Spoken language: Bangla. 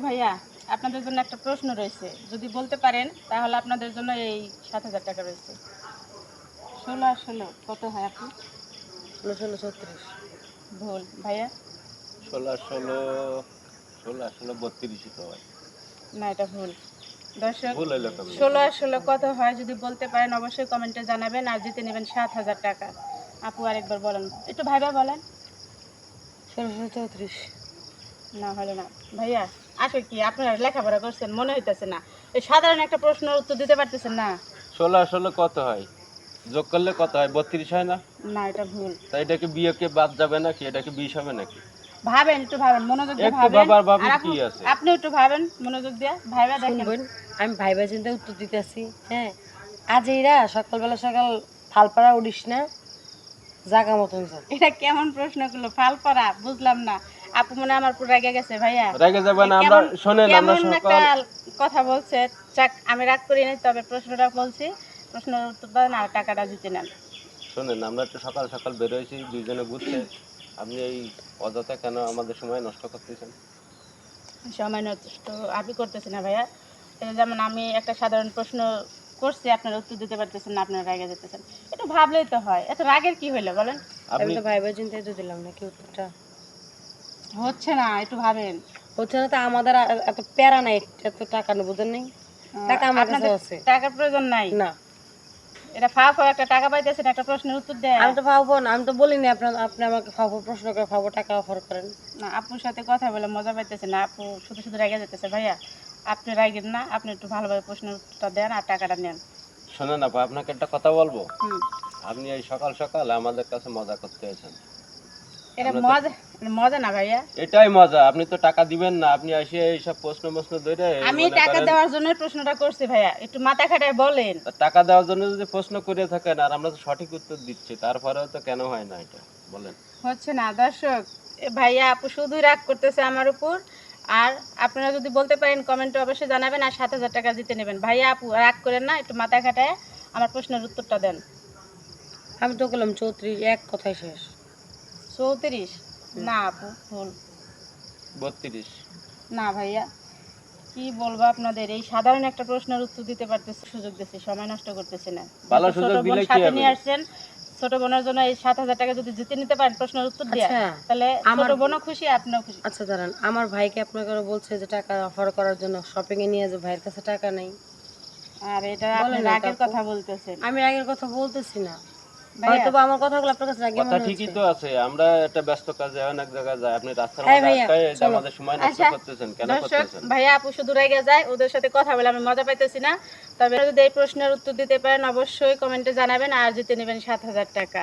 ভাইয়া, আপনাদের জন্য একটা প্রশ্ন রয়েছে। যদি বলতে পারেন তাহলে আপনাদের জন্য এই ৭,০০০ টাকা রয়েছে। ১৬ আর ১৬ কত হয় আপু? ১৬ ১৬ ৩৬। ভুল। ভাইয়া? ১৬ আর ১৬ তো হয়। না, এটা ভুল। দর্শক, ভুল হইলো কেমনে? ১৬ আর ১৬ কত হয় যদি বলতে পারেন অবশ্যই কমেন্টে জানাবেন আর জিতে নেবেন ৭,০০০ টাকা। আপু আরেকবার বলেন। একটু ভাইবা বলেন। ১৬ ১৬ ৩৪। না, হলো না। ভাইয়া, আসলে কি আপনারা লেখাপড়া করছেন মনে হইতেছে না। এই সাধারণ একটা প্রশ্নের উত্তর দিতে পারতেছেন না। ১৬ আর ১৬ কত হয়? যোগ করলে কত হয়? ৩২ হয় না? না, এটা ভুল। তা এটা কি বিয়োগে বাদ যাবে নাকি? এটা কি ২০ হবে নাকি? ভাবেন, একটু ভাবেন, মনোযোগ দিয়ে একটু ভাবেন। ভাবার আর ভাবির আপু, কি আছে? আপনি একটু ভাবেন মনোযোগ দিয়ে। ভাইবা দেখেন। শুনবেন, আমি ভাইবা চিন্তা উত্তর দিতেছি। হ্যাঁ, আজ এইরা সকালবেলা সকাল ফালপাড়া উঠিস না, জাগা মতন যা। এটা কেমন প্রশ্ন করলো? ফাল পাড়া বুঝলাম না। আপু মনে হয় আমার পুরো রেগে গেছে ভাইয়া। রেগে যাবেন না, আমরা শোনেন আমরা কেমন একটা সকাল কথা বলছে। যাক, আমি রাগ করি নাই, তবে প্রশ্নটা বলছি। প্রশ্নের উত্তর দেন আর টাকাটা জিতে নেন। শোনেন, আমরা একটু সকাল সকাল বের হয়েছি দুইজনে ঘুরতে। আপনি এই অযথা কেন আমাদের সময় নষ্ট করতেছেন? সময় নষ্ট আমি করতেছি না ভাইয়া। এই যেমন আমি একটা সাধারণ প্রশ্ন করছি, আপনারা উত্তর দিতে পারতেছেন না, আপনারা রেগে যেতেছেন। একটু ভাবলেই তো হয়। এত রাগের কি হইলো বলেন? আমি আপনি তো ভাইবা চিন্তাই তো দিলাম নাকি উত্তরটা। হচ্ছে না, একটু ভাবেন। হচ্ছে না তো আমাদের এত প্যারা নাই, এত টাকা নেই, বুঝেন নাই? টাকা আমার কাছে আপনাদের আছে টাকার প্রয়োজন নাই। না। এটা ফাও ফাও একটা টাকা পাইতেছেন, একটা প্রশ্নের উত্তর দেয়। আমি তো ভাববো না, আমি তো বলিনি আপনি আমাকে ভাবো প্রশ্ন করে ভাবো টাকা অফার করেন। না, আপুর সাথে কথা বলে মজা পাইতেছে না। আপু শুধু শুধু রেগে যেতেছে। ভাইয়া, আপনি রাগেন না, আপনি একটু ভালোভাবে প্রশ্নের উত্তরটা দেন আর টাকাটা নেন। শোনেন আপা, আপনাকে একটা কথা বলবো। হুম। আপনি এই সকাল সকাল আমাদের কাছে মজা করতে এসেছেন। এটা আমরা তো মজা, মজা না ভাইয়া। এটাই মজা। আপনি তো টাকা দিবেন না, আপনি এসে এইসব প্রশ্ন ধরে আমি মনে টাকা করেন। দেওয়ার জন্য প্রশ্নটা করছি ভাইয়া, একটু মাথা খাটায় বলেন। তা টাকা দেওয়ার জন্য যদি প্রশ্ন করে থাকেন আর আমরা তো সঠিক উত্তর দিচ্ছি, তারপরেও তো কেন হয় না এটা বলেন? হচ্ছে না দর্শক, ভাইয়া আপু শুধুই রাগ করতেছে আমার উপর। আর আপনারা যদি বলতে পারেন কমেন্টে অবশ্যই জানাবেন আর ৭,০০০ টাকা জিতে নেবেন। ভাইয়া আপু রাগ করেন না, একটু মাথা খাটায় আমার প্রশ্নের উত্তরটা দেন। আমি তো বললাম ৩৪, এক কথাই শেষ। ৩৪? না আপু, ভুল। ৩২। না ভাইয়া, কি বলবো আপনাদের, এই সাধারণ একটা প্রশ্নের উত্তর দিতে পারতেছে, সুযোগ দিচ্ছে, সময় নষ্ট করতেছে না। ভালো যেহেতু সুযোগ ছোট বোন দিলে কি সাথে হবে? নিয়ে আসছেন, ছোট বোনের জন্য এই ৭,০০০ টাকা যদি জিতে নিতে পারেন প্রশ্নের উত্তর দিয়ে, আচ্ছা, তাহলে ছোট আমার বোনও খুশি, আপনিও খুশি। আচ্ছা দাঁড়ান, আমার ভাইকে আপনাকে বলছে যে টাকা অফার করার জন্য শপিং এ নিয়ে যে ভাইয়ের কাছে টাকা নেই। আর এটা আপনি বলেন না রাগের আপু, কথা বলতেছেন আমি আগের কথা বলতেছি না। ভাইয়া। হয়তো বা আমার কথাগুলো আপনার কাছে রাগে কথা মনে ঠিকই হচ্ছে। তো আছে, আমরা একটা ব্যস্ত কাজে অনেক জায়গায় যাই, আপনি রাস্তার হ্যাঁ মধ্যে ভাইয়া, আটকায় এই যে চলো। আমাদের সময় নষ্ট আচ্ছা করতেছেন কেন দর্শক, করতেছেন? ভাইয়া আপু শুধু রেগে যায়, ওদের সাথে কথা বলে আমি মজা পাইতেছি না। তবে যদি এই প্রশ্নের উত্তর দিতে পারেন অবশ্যই কমেন্টে জানাবেন আর জিতে নেবেন ৭,০০০ টাকা।